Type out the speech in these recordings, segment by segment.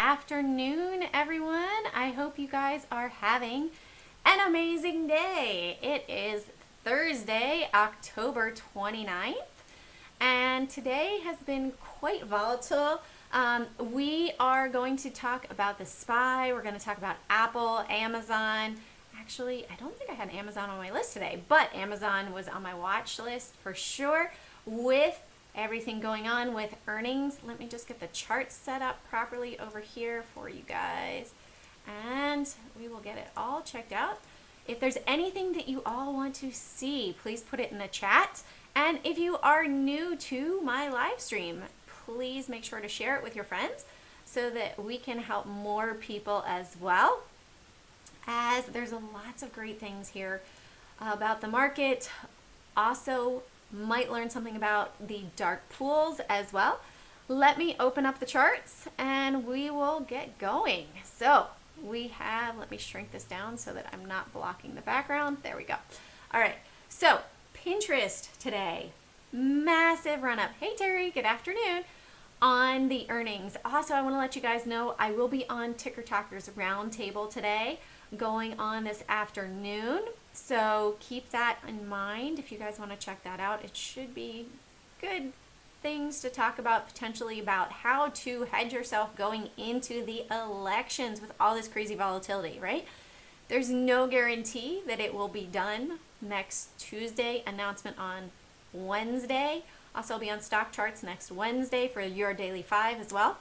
afternoon, everyone. I hope you guys are having an amazing day. It is Thursday, October 29th, and today has been quite volatile. We are going to talk about the SPY. We're going to talk about Apple, Amazon. Actually, I don't think I had Amazon on my list today, but Amazon was on my watch list for sure. With everything going on with earnings, let me just get the chart set up properly over here for you guys, and we will get it all checked out. If there's anything that you all want to see, please put it in the chat. And if you are new to my live stream, please make sure to share it with your friends so that we can help more people as well, as there's lots of great things here about the market. Also, might learn something about the dark pools as well. Let me open up the charts and we will get going. So we have, let me shrink this down so that I'm not blocking the background. There we go. All right, so Pinterest today, massive run up. Hey Terry, good afternoon. On the earnings. Also, I want to let you guys know I will be on Ticker Talkers Roundtable today, going on this afternoon. So keep that in mind if you guys want to check that out. It should be good things to talk about, potentially about how to hedge yourself going into the elections with all this crazy volatility, right? There's no guarantee that it will be done next Tuesday, announcement on Wednesday. Also, I'll be on stock charts next Wednesday for your Daily 5 as well.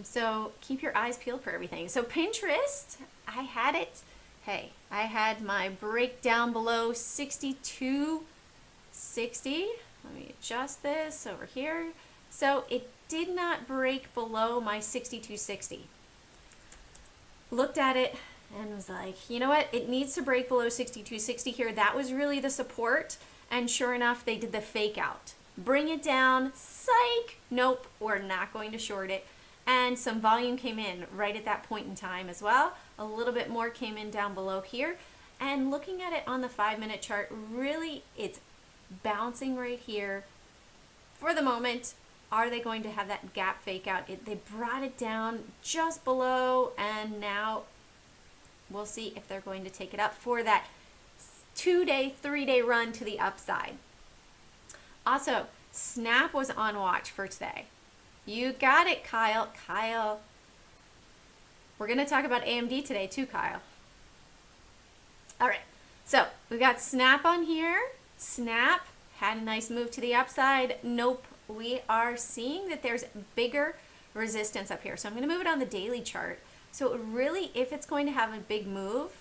So keep your eyes peeled for everything. So Pinterest, I had it. Hey, I had my breakdown below 62.60. Let me adjust this over here. So it did not break below my 62.60. Looked at it and was like, you know what? It needs to break below 62.60 here. That was really the support. And sure enough, they did the fake out. Bring it down. Psych. Nope, we're not going to short it. And some volume came in right at that point in time as well. A little bit more came in down below here. And looking at it on the 5-minute chart, really it's bouncing right here for the moment. Are they going to have that gap fake out? They brought it down just below, and now we'll see if they're going to take it up for that 2-day, 3-day run to the upside. Also, Snap was on watch for today. You got it, Kyle. Kyle. We're going to talk about AMD today too, Kyle. All right. So we got Snap on here. Snap had a nice move to the upside. Nope. We are seeing that there's bigger resistance up here. So I'm going to move it on the daily chart. So really, if it's going to have a big move,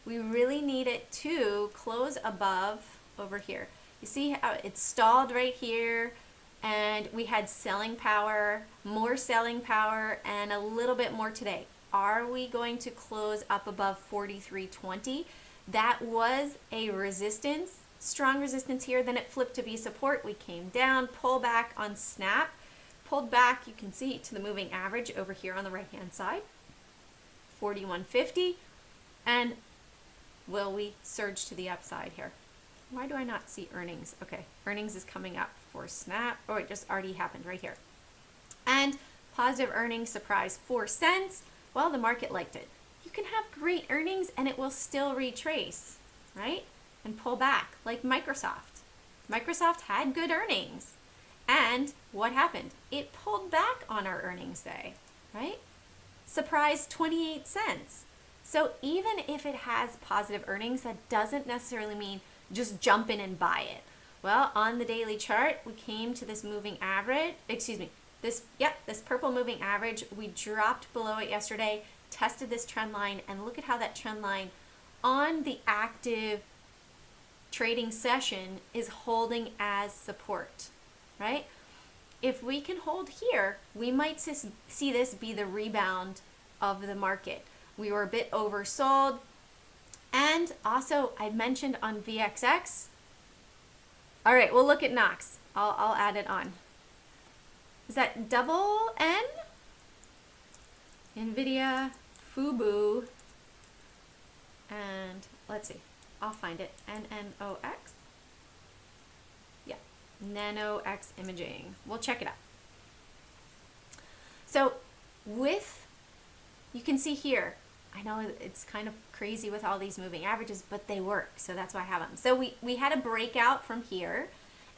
we really need it to close above over here. You see how it's stalled right here, and we had selling power, more selling power, and a little bit more today. Are we going to close up above 43.20? That was a resistance, strong resistance here. Then it flipped to be support. We came down, pull back on Snap, pulled back, you can see, to the moving average over here on the right-hand side, 41.50, and will we surge to the upside here? Why do I not see earnings? Okay, earnings is coming up for Snap. Oh, it just already happened right here. And positive earnings surprise 4 cents. Well, the market liked it. You can have great earnings and it will still retrace, right? And pull back like Microsoft. Microsoft had good earnings. And what happened? It pulled back on our earnings day, right? Surprise 28 cents. So even if it has positive earnings, that doesn't necessarily mean just jump in and buy it. Well, on the daily chart, we came to this moving average, this purple moving average. We dropped below it yesterday, tested this trend line, and look at how that trend line on the active trading session is holding as support, right? If we can hold here, we might see this be the rebound of the market. We were a bit oversold. And also, I mentioned on VXX. All right, we'll look at Knox. I'll add it on. Is that double N? NVIDIA, FUBU, and let's see. I'll find it. NNOX. Yeah, NanoX Imaging. We'll check it out. So with, you can see here, I know it's kind of crazy with all these moving averages, but they work, so that's why I have them. So we had a breakout from here,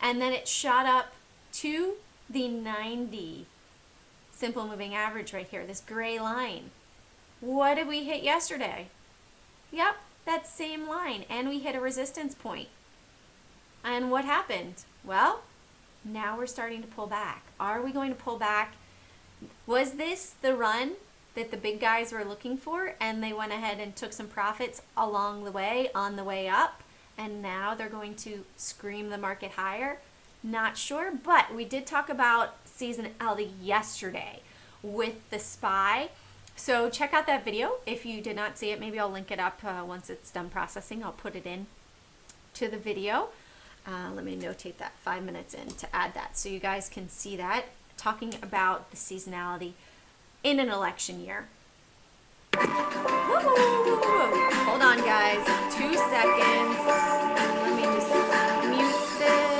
and then it shot up to the 90 simple moving average right here, this gray line. What did we hit yesterday? Yep, that same line, and we hit a resistance point. And what happened? Well, now we're starting to pull back. Are we going to pull back? Was this the run that the big guys were looking for, and they went ahead and took some profits along the way, on the way up, and now they're going to scream the market higher? Not sure, but we did talk about seasonality yesterday with the SPY. So check out that video if you did not see it. Maybe I'll link it up once it's done processing. I'll put it in to the video. Let me notate that 5 minutes in to add that so you guys can see that, talking about the seasonality in an election year. Hold on, guys. 2 seconds. Let me just mute this.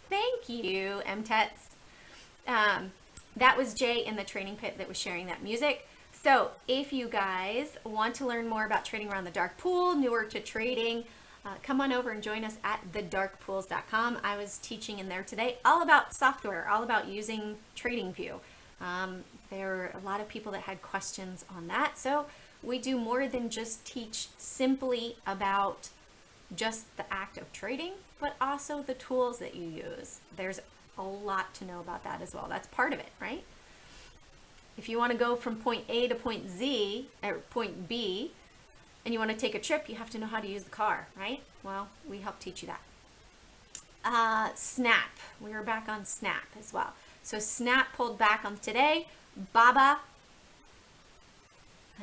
Thank you, MTETs. That was Jay in the training pit that was sharing that music. So if you guys want to learn more about trading around the dark pool, newer to trading, come on over and join us at thedarkpools.com. I was teaching in there today all about software, all about using TradingView. There were a lot of people that had questions on that. So we do more than just teach simply about just the act of trading, but also the tools that you use. There's a lot to know about that as well. That's part of it, right? If you want to go from point A to point Z, or point B, and you want to take a trip, you have to know how to use the car, right? Well, we help teach you that. Snap. We were back on Snap as well. So Snap pulled back on today. BABA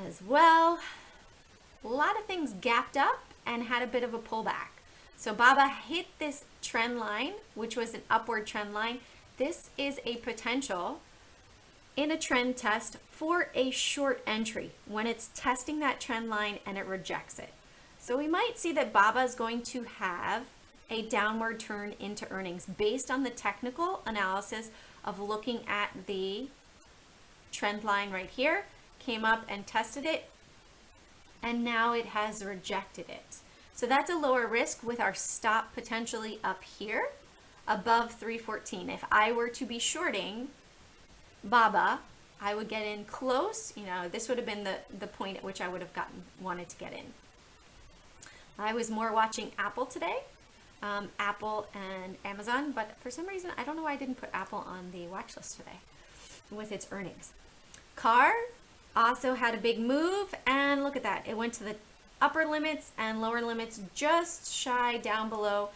as well. A lot of things gapped up and had a bit of a pullback. So BABA hit this trend line, which was an upward trend line. This is a potential in a trend test for a short entry when it's testing that trend line and it rejects it. So we might see that BABA is going to have a downward turn into earnings based on the technical analysis of looking at the trend line right here, came up and tested it, and now it has rejected it. So that's a lower risk with our stop potentially up here above 314. If I were to be shorting BABA, I would get in close. You know, this would have been the point at which I would have wanted to get in. I was more watching Apple today, Apple and Amazon, but for some reason, I don't know why I didn't put Apple on the watch list today with its earnings. CAR also had a big move, and look at that. It went to the upper limits and lower limits just shy down below,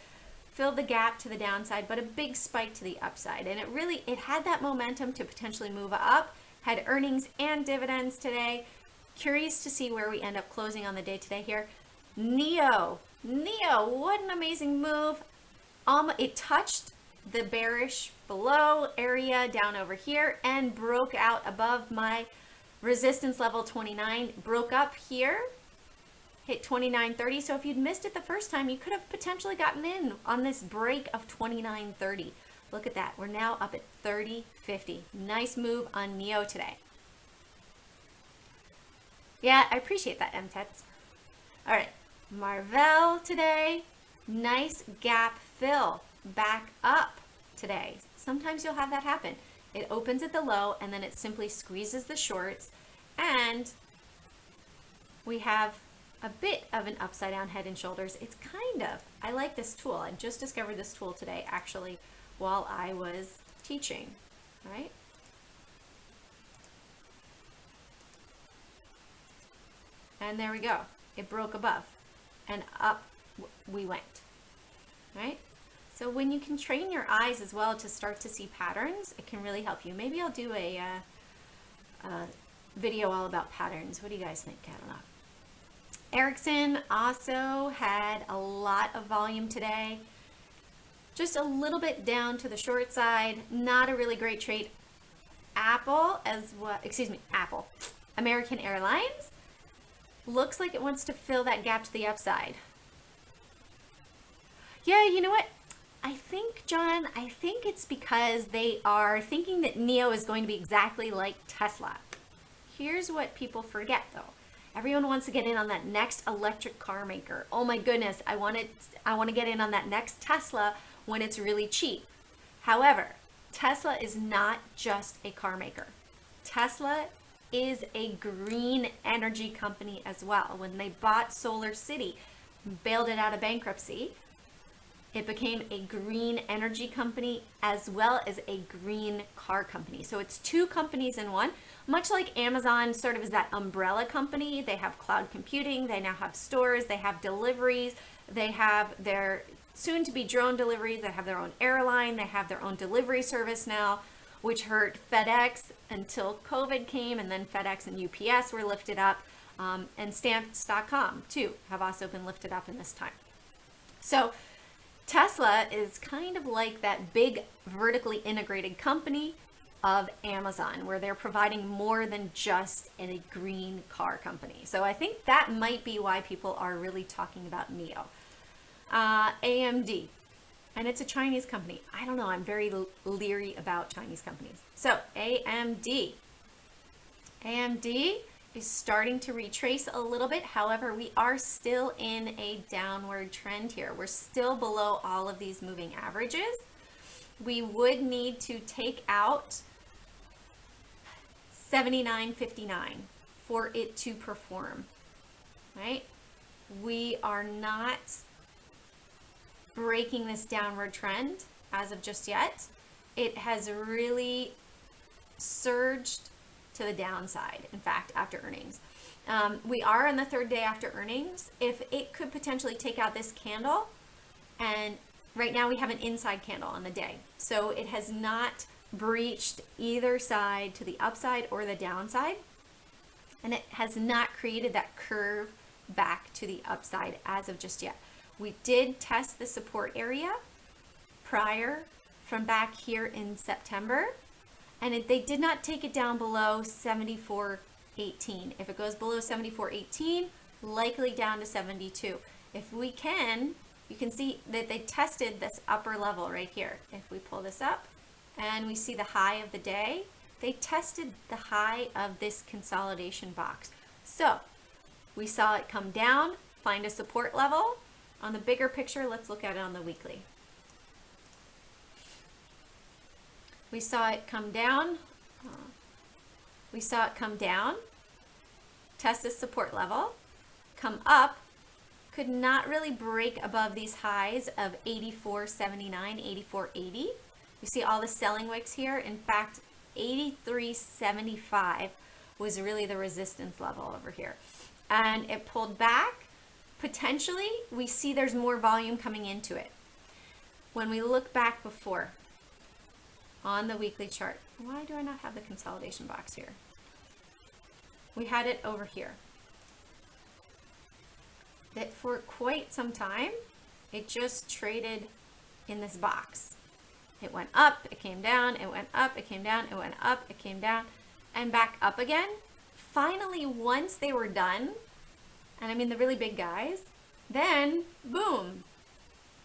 filled the gap to the downside, but a big spike to the upside. And it had that momentum to potentially move up, had earnings and dividends today. Curious to see where we end up closing on the day today here. NEO, what an amazing move. It touched the bearish below area down over here and broke out above my resistance level 29, broke up here, hit 29.30. So if you'd missed it the first time, you could have potentially gotten in on this break of 29.30. Look at that. We're now up at 30.50. Nice move on NEO today. Yeah, I appreciate that, MTETs. All right, Marvell today. Nice gap fill back up today. Sometimes you'll have that happen. It opens at the low and then it simply squeezes the shorts, and we have a bit of an upside down head and shoulders. It's I like this tool. I just discovered this tool today actually while I was teaching, right? And there we go. It broke above and up we went, right? So when you can train your eyes as well to start to see patterns, it can really help you. Maybe I'll do a video all about patterns. What do you guys think? I don't know. Ericsson also had a lot of volume today. Just a little bit down to the short side. Not a really great trade. Apple, American Airlines looks like it wants to fill that gap to the upside. Yeah, you know what? I think, John, it's because they are thinking that NIO is going to be exactly like Tesla. Here's what people forget, though. Everyone wants to get in on that next electric car maker. Oh my goodness, I want to get in on that next Tesla when it's really cheap. However, Tesla is not just a car maker. Tesla is a green energy company as well. When they bought Solar City, bailed it out of bankruptcy, it became a green energy company as well as a green car company. So it's two companies in one, much like Amazon sort of is that umbrella company. They have cloud computing, they now have stores, they have deliveries, they have their soon to be drone deliveries, they have their own airline, they have their own delivery service now, which hurt FedEx until COVID came, and then FedEx and UPS were lifted up, and Stamps.com too have also been lifted up in this time. So Tesla is kind of like that big vertically integrated company of Amazon, where they're providing more than just a green car company. So I think that might be why people are really talking about NIO. AMD, and it's a Chinese company. I don't know, I'm very leery about Chinese companies. So AMD is starting to retrace a little bit. However, we are still in a downward trend here. We're still below all of these moving averages. We would need to take out 79.59 for it to perform, right? We are not breaking this downward trend as of just yet. It has really surged to the downside, in fact, after earnings. We are on the third day after earnings. If it could potentially take out this candle, and right now we have an inside candle on the day, so it has not breached either side to the upside or the downside, and it has not created that curve back to the upside as of just yet. We did test the support area prior from back here in September, and they did not take it down below 74.18. If it goes below 74.18, likely down to 72. If we can, you can see that they tested this upper level right here. If we pull this up and we see the high of the day, they tested the high of this consolidation box. So we saw it come down, find a support level. On the bigger picture, let's look at it on the weekly. We saw it come down. Test this support level, come up, could not really break above these highs of 84.79, 84.80. You see all the selling wicks here. In fact, 83.75 was really the resistance level over here. And it pulled back. Potentially, we see there's more volume coming into it. When we look back before, on the weekly chart, why do I not have the consolidation box here? We had it over here. That for quite some time, it just traded in this box. It went up, it came down, it went up, it came down, it went up, it came down, and back up again. Finally, once they were done, and I mean the really big guys, then boom,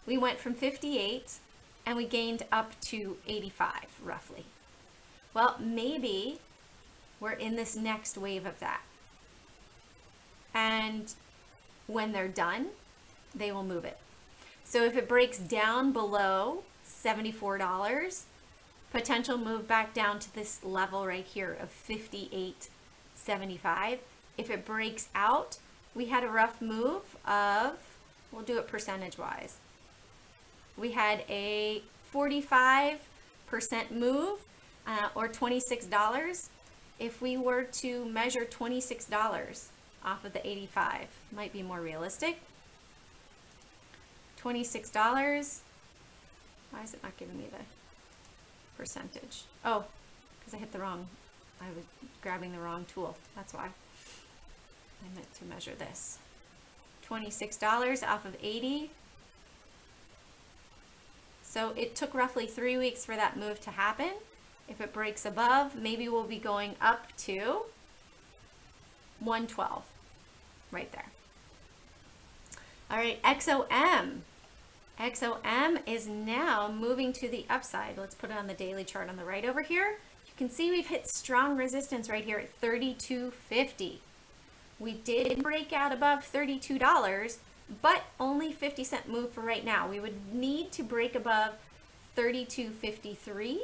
we went from 58 and we gained up to 85 roughly. Well, maybe we're in this next wave of that. And when they're done, they will move it. So if it breaks down below $74, potential move back down to this level right here of 58.75. If it breaks out, we had a rough move of, we'll do it percentage wise. We had a 45% move, or $26. If we were to measure $26 off of the 85. Might be more realistic. $26. Why is it not giving me the percentage? Oh, because I hit the wrong, I was grabbing the wrong tool. That's why. I meant to measure this. $26 off of 80. So it took roughly 3 weeks for that move to happen. If it breaks above, maybe we'll be going up to 112, right there. All right, XOM. XOM is now moving to the upside. Let's put it on the daily chart on the right over here. You can see we've hit strong resistance right here at $32.50. We did break out above $32, but only 50-cent move for right now. We would need to break above $32.53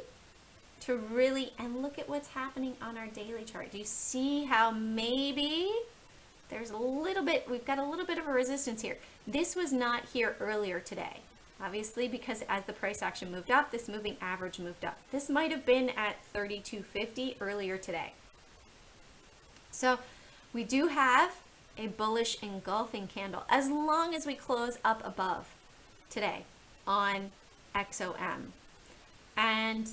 to really, and look at what's happening on our daily chart. Do you see how maybe there's a little bit, we've got a little bit of a resistance here. This was not here earlier today, obviously, because as the price action moved up, this moving average moved up. This might have been at $32.50 earlier today. So we do have a bullish engulfing candle as long as we close up above today on XOM. And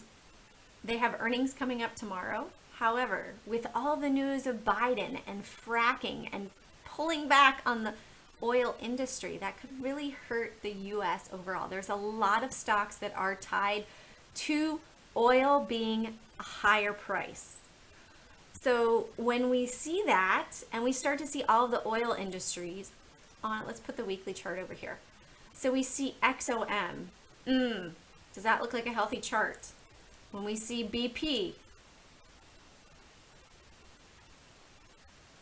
they have earnings coming up tomorrow. However, with all the news of Biden and fracking and pulling back on the oil industry, that could really hurt the US overall. There's a lot of stocks that are tied to oil being a higher price. So when we see that and we start to see all of the oil industries on, let's put the weekly chart over here. So we see XOM. Does that look like a healthy chart? When we see BP,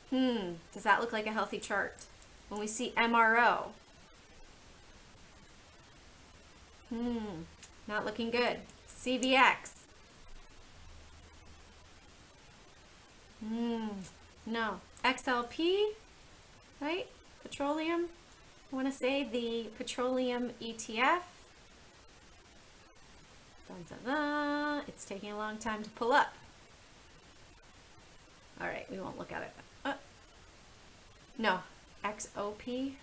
does that look like a healthy chart? When we see MRO, not looking good. CVX, no. XLP, right? Petroleum, I want to say the petroleum ETF. Dun, dun, dun. It's taking a long time to pull up. All right, we won't look at it. No, XOP.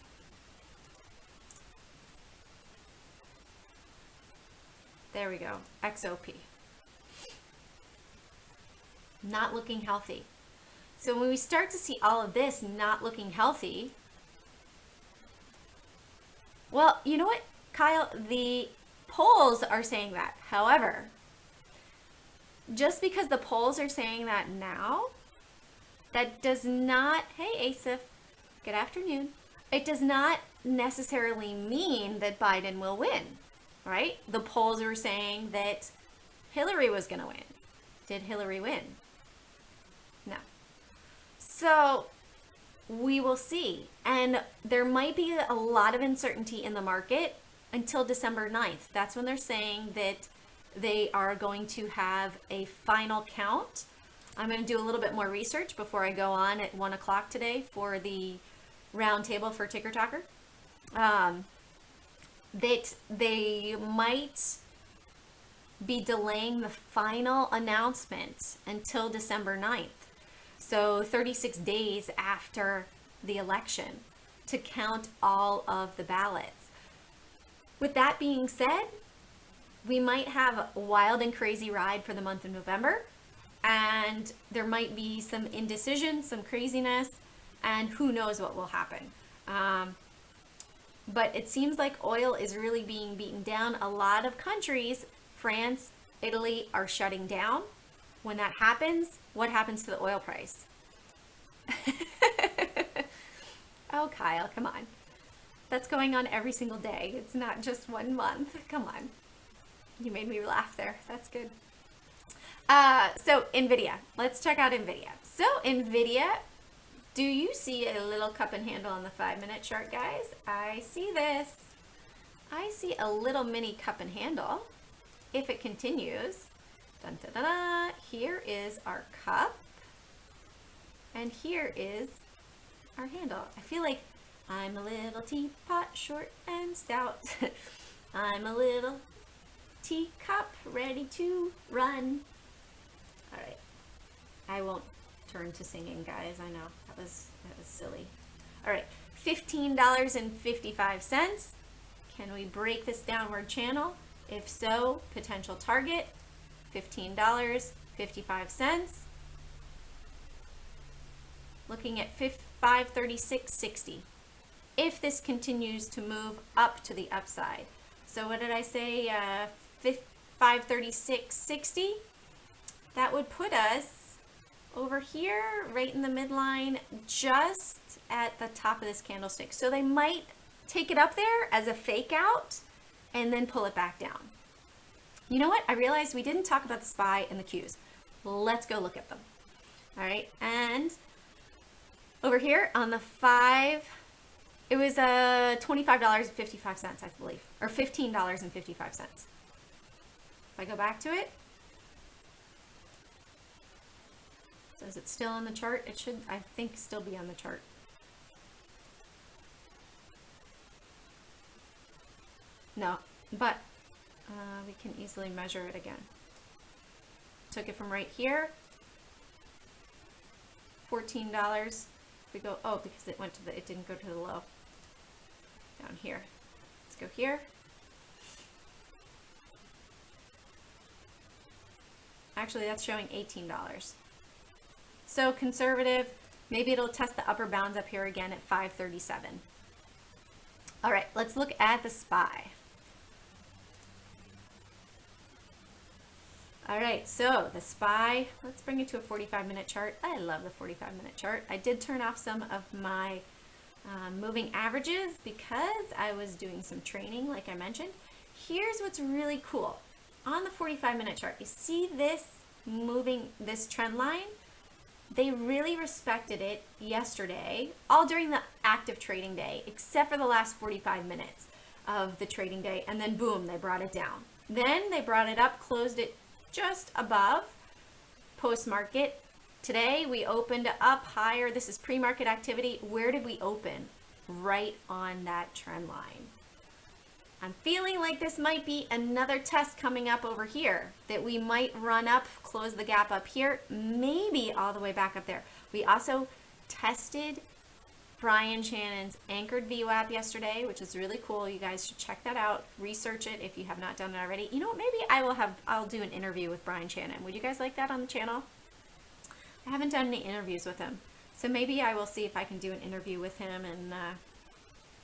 There we go, XOP. Not looking healthy. So when we start to see all of this not looking healthy, well, you know what, Kyle, the polls are saying that. However, just because the polls are saying that now, that does not, hey Asif, good afternoon. It does not necessarily mean that Biden will win, right? The polls were saying that Hillary was going to win. Did Hillary win? No. So we will see. And there might be a lot of uncertainty in the market until December 9th. That's when they're saying that they are going to have a final count. I'm going to do a little bit more research before I go on at 1 o'clock today for the roundtable for Ticker Talker. That they might be delaying the final announcement until December 9th. So 36 days after the election to count all of the ballots. With that being said, we might have a wild and crazy ride for the month of November, and there might be some indecision, some craziness, and who knows what will happen. But it seems like oil is really being beaten down. A lot of countries, France, Italy, are shutting down. When that happens, what happens to the oil price? Oh, Kyle, come on. That's going on every single day. It's not just 1 month. Come on. You made me laugh there. That's good. So NVIDIA. Let's check out NVIDIA. So NVIDIA, do you see a little cup and handle on the 5-minute chart, guys? I see this. I see a little mini cup and handle. If it continues, dun, dun, dun, dun, here is our cup, and here is our handle. I feel like I'm a little teapot, short and stout. I'm a little teacup, ready to run. All right. I won't turn to singing, guys. I know that was That was silly. All right, $15.55. Can we break this downward channel? If so, potential target, $15.55. Looking at 536.60. If this continues to move up to the upside. So what did I say? 536.60. That would put us over here, right in the midline, just at the top of this candlestick. So they might take it up there as a fake out and then pull it back down. You know what? I realized we didn't talk about the SPY and the Qs. Let's go look at them. All right, and over here on the 5, it was $25.55, I believe, or $15.55. If I go back to it, so is it still on the chart? It should, I think, still be on the chart. No, but we can easily measure it again. Took it from right here, $14. We go, oh, because it went to the, it didn't go to the low. Down here. Let's go here. Actually, that's showing $18. So conservative, maybe it'll test the upper bounds up here again at 537. All right, let's look at the SPY. All right, so the SPY, let's bring it to a 45-minute chart. I love the 45-minute chart. I did turn off some of my moving averages because I was doing some training, like I mentioned. Here's what's really cool. On the 45-minute chart, you see this moving, this trend line? They really respected it yesterday, all during the active trading day, except for the last 45 minutes of the trading day, and then boom, they brought it down. Then they brought it up, closed it just above post-market. Today we opened up higher. This is pre-market activity. Where did we open? Right on that trend line. I'm feeling like this might be another test coming up over here, that we might run up, close the gap up here, maybe all the way back up there. We also tested Brian Shannon's anchored VWAP yesterday, which is really cool. You guys should check that out. Research it if you have not done it already. You know what? Maybe I'll do an interview with Brian Shannon. Would you guys like that on the channel? I haven't done any interviews with him, so maybe I will see if I can do an interview with him. And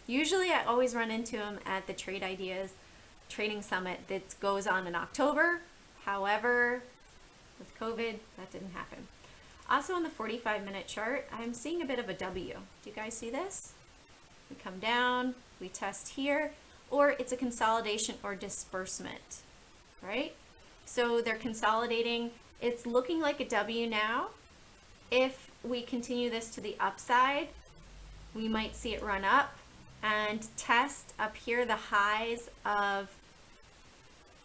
usually I always run into him at the Trade Ideas Trading Summit that goes on in October. However, with COVID, that didn't happen. Also on the 45-minute chart, I'm seeing a bit of a W. Do you guys see this? We come down, we test here, or it's a consolidation or disbursement, right? So they're consolidating. It's looking like a W now. If we continue this to the upside, we might see it run up and test up here the highs of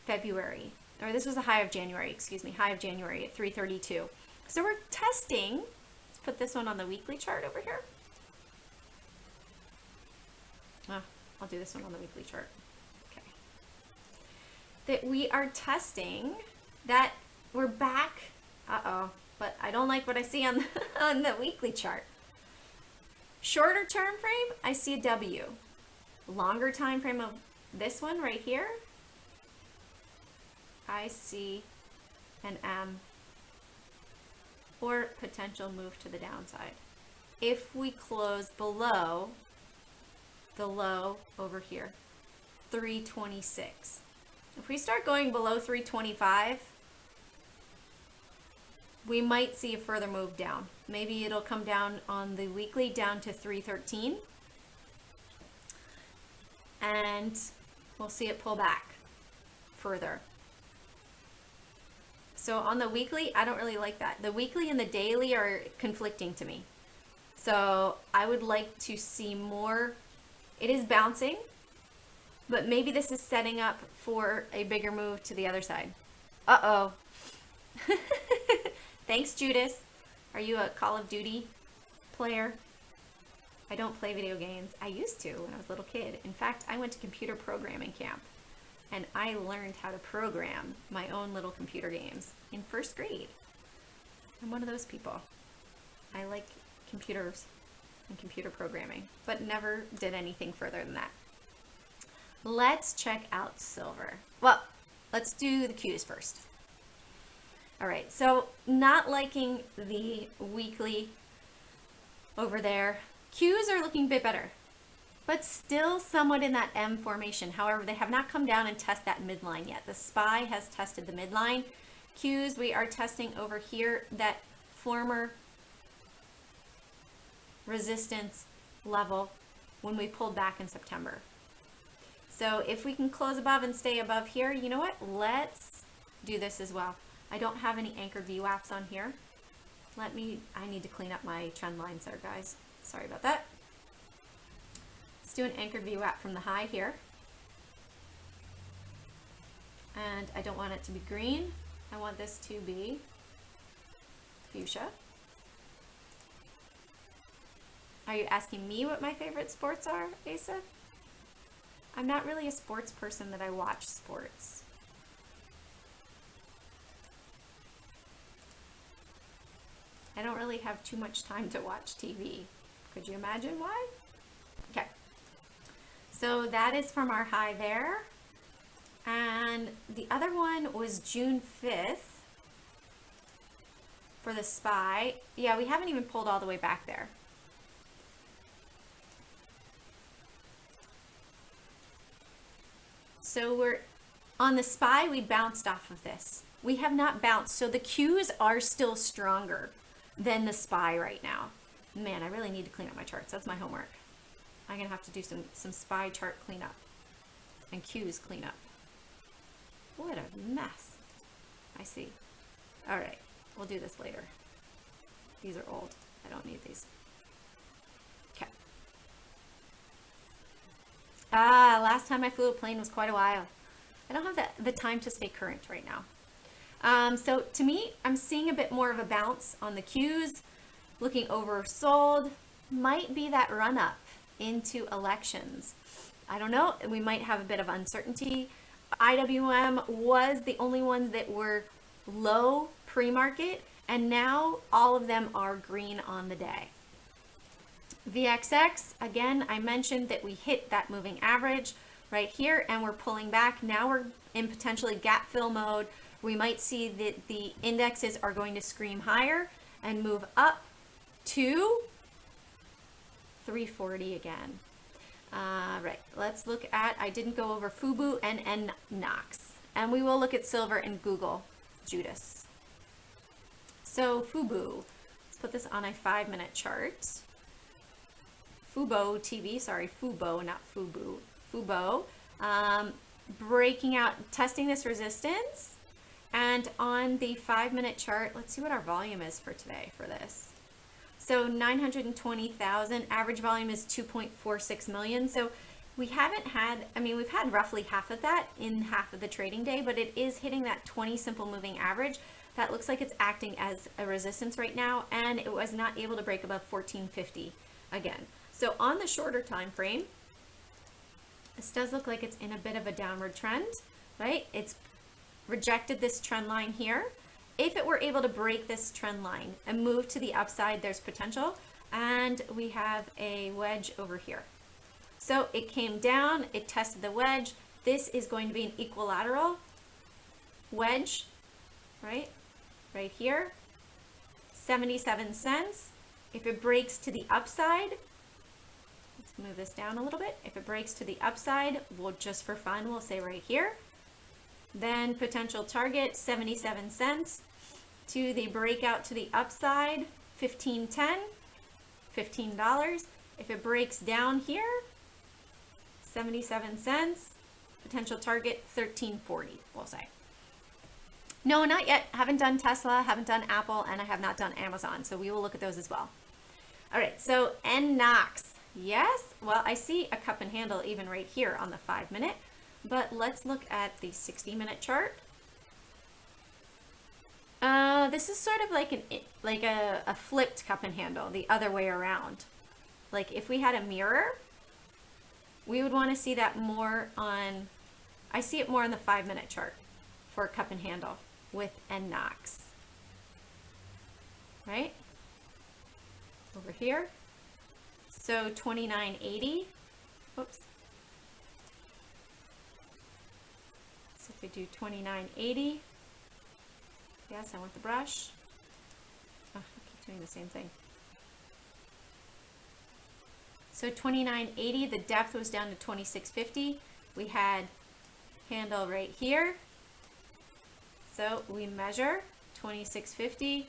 February, or this was the high of January, excuse me, high of January at 332. So we're testing, let's put this one on the weekly chart over here. Oh, I'll do this one on the weekly chart. Okay. That we are testing that we're back, but I don't like what I see on the, on the weekly chart. Shorter term frame, I see a W. Longer time frame of this one right here, I see an M, or potential move to the downside. If we close below the low over here, 326. If we start going below 325, we might see a further move down. Maybe it'll come down on the weekly down to 313. And we'll see it pull back further. So on the weekly, I don't really like that. The weekly and the daily are conflicting to me. So I would like to see more. It is bouncing, but maybe this is setting up for a bigger move to the other side. Uh-oh. Thanks, Judas. Are you a Call of Duty player? I don't play video games. I used to when I was a little kid. In fact, I went to computer programming camp, and I learned how to program my own little computer games in first grade. I'm one of those people. I like computers. in computer programming, but never did anything further than that. Let's check out silver. Well, let's do the Qs first. All right, so not liking the weekly over there. Qs are looking a bit better, but still somewhat in that M formation. However, they have not come down and test that midline yet. The SPY has tested the midline. Qs, we are testing over here that former resistance level when we pulled back in September. So if we can close above and stay above here, you know what? Let's do this as well. I don't have any anchored VWAPs on here. I need to clean up my trend lines there, guys. Sorry about that. Let's do an anchored VWAP from the high here. And I don't want it to be green. I want this to be fuchsia. Are you asking me what my favorite sports are, Asa? I'm not really a sports person that I watch sports. I don't really have too much time to watch TV. Could you imagine why? Okay. So that is from our high there. And the other one was June 5th for the SPY. Yeah, we haven't even pulled all the way back there. So we're on the SPY, we bounced off of this. We have not bounced, so the Qs are still stronger than the SPY right now. Man, I really need to clean up my charts. That's my homework. I'm gonna have to do some SPY chart cleanup and Qs cleanup. What a mess. I see. All right, we'll do this later. These are old. I don't need these. Okay. Last time I flew a plane was quite a while. I don't have the time to stay current right now. So to me, I'm seeing a bit more of a bounce on the Qs, looking oversold. Might be that run up into elections. I don't know. We might have a bit of uncertainty. IWM was the only ones that were low pre-market, and now all of them are green on the day. VXX, again, I mentioned that we hit that moving average right here and we're pulling back. Now we're in potentially gap fill mode. We might see that the indexes are going to scream higher and move up to 340 again. Right, let's look at, I didn't go over FUBU and NNOX, and we will look at silver and Google Judas. So FUBU, let's put this on a 5-minute chart. Fubo TV, sorry, Fubo, not FUBU. Fubo, breaking out, testing this resistance, and on the 5-minute chart, let's see what our volume is for today for this. So 920,000, average volume is 2.46 million. So we haven't had, I mean, we've had roughly half of that in half of the trading day, but it is hitting that 20 simple moving average. That looks like it's acting as a resistance right now, and it was not able to break above 1450 again. So on the shorter time frame, this does look like it's in a bit of a downward trend, right? It's rejected this trend line here. If it were able to break this trend line and move to the upside, there's potential. And we have a wedge over here. So it came down, it tested the wedge. This is going to be an equilateral wedge, right? Right here, 77 cents. If it breaks to the upside, let's move this down a little bit. If it breaks to the upside, we'll just for fun, we'll say right here. Then potential target, 77 cents. To the breakout to the upside, $15.10, $15. If it breaks down here, 77 cents. Potential target, $13.40, we'll say. No, not yet. Haven't done Tesla, haven't done Apple, and I have not done Amazon. So we will look at those as well. All right, so NNOX. Yes, well, I see a cup and handle even right here on the 5-minute. But let's look at the 60-minute chart. This is sort of like a flipped cup and handle, the other way around. Like if we had a mirror, we would want to see that more on, I see it more on the 5-minute chart for a cup and handle with NNOX. Right? Over here. So 29.80. Whoops. So if we do 29.80, yes, I want the brush. Oh, I keep doing the same thing. So 29.80, the depth was down to 26.50. We had handle right here. So we measure 26.50,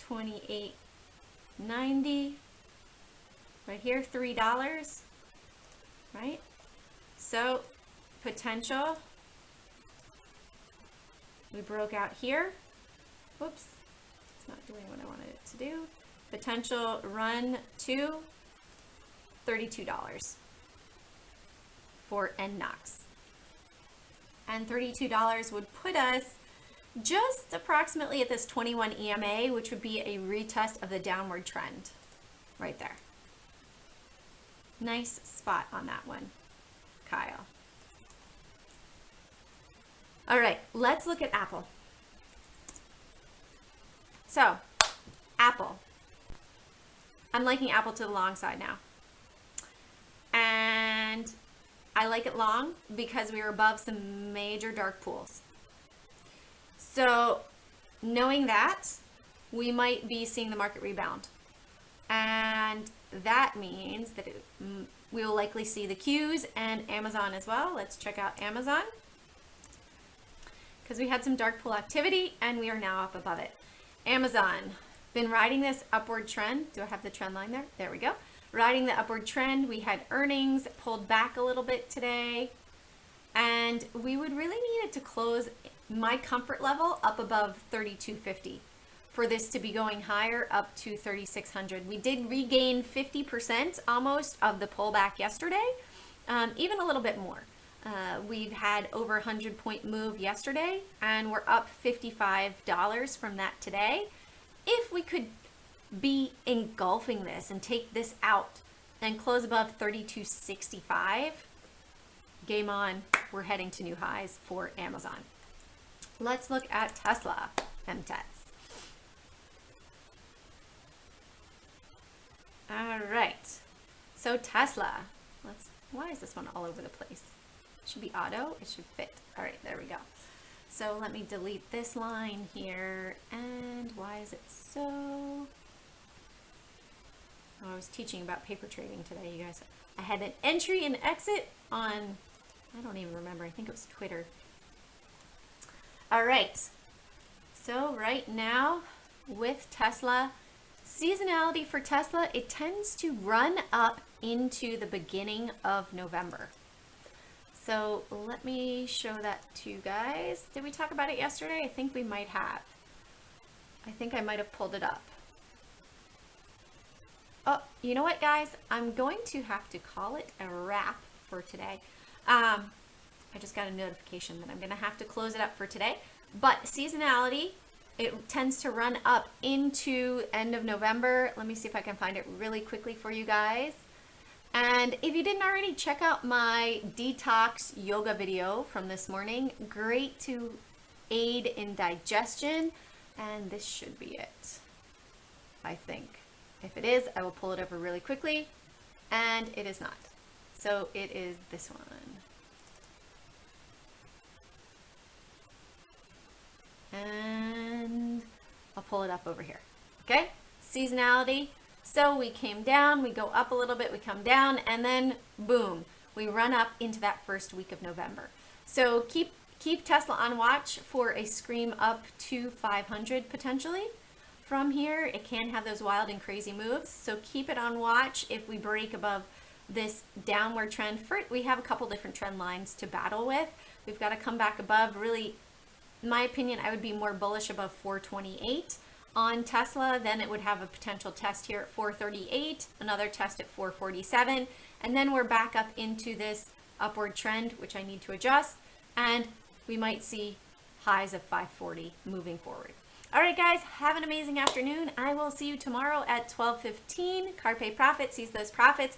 28.90, right here, $3, right? So potential, we broke out here. Whoops, it's not doing what I wanted it to do. Potential run to $32 for NNOx. And $32 would put us just approximately at this 21 EMA, which would be a retest of the downward trend right there. Nice spot on that one, Kyle. All right, let's look at Apple. So, Apple. I'm liking Apple to the long side now. And I like it long because we were above some major dark pools. So knowing that, we might be seeing the market rebound. And that means that we will likely see the Qs and Amazon as well. Let's check out Amazon. Because we had some dark pool activity and we are now up above it. Amazon, been riding this upward trend. Do I have the trend line there? There we go. Riding the upward trend. We had earnings, pulled back a little bit today. And we would really need it to close my comfort level up above 32.50 for this to be going higher up to 3,600. We did regain 50% almost of the pullback yesterday, even a little bit more. We've had over 100-point move yesterday, and we're up $55 from that today. If we could be engulfing this and take this out and close above 32.65, game on. We're heading to new highs for Amazon. Let's look at Tesla MTETs. All right, so Tesla, why is this one all over the place? It should be auto, it should fit. All right, there we go. So let me delete this line here, and why is it so? Oh, I was teaching about paper trading today, you guys. I had an entry and exit on, I don't even remember, I think it was Twitter. All right, so right now with Tesla, seasonality for Tesla, it tends to run up into the beginning of November. So let me show that to you guys. Did we talk about it yesterday? I think we might have. I think I might have pulled it up. Oh, you know what, guys? I'm going to have to call it a wrap for today. I just got a notification that I'm going to have to close it up for today. But seasonality, it tends to run up into end of November. Let me see if I can find it really quickly for you guys. And if you didn't already, check out my detox yoga video from this morning. Great to aid in digestion. And this should be it, I think. If it is, I will pull it over really quickly. And it is not. So it is this one. And I'll pull it up over here. Okay, seasonality. So we came down, we go up a little bit, we come down, and then boom, we run up into that first week of November. So keep Tesla on watch for a scream up to 500 potentially. From here, it can have those wild and crazy moves. So keep it on watch if we break above this downward trend. We have a couple different trend lines to battle with. We've got to come back above. Really, in my opinion, I would be more bullish above 428 on Tesla. Then it would have a potential test here at 438, another test at 447, and then we're back up into this upward trend, which I need to adjust, and we might see highs of 540 moving forward. All right, guys, have an amazing afternoon. I will see you tomorrow at 12:15. Carpe Profit, seize those profits.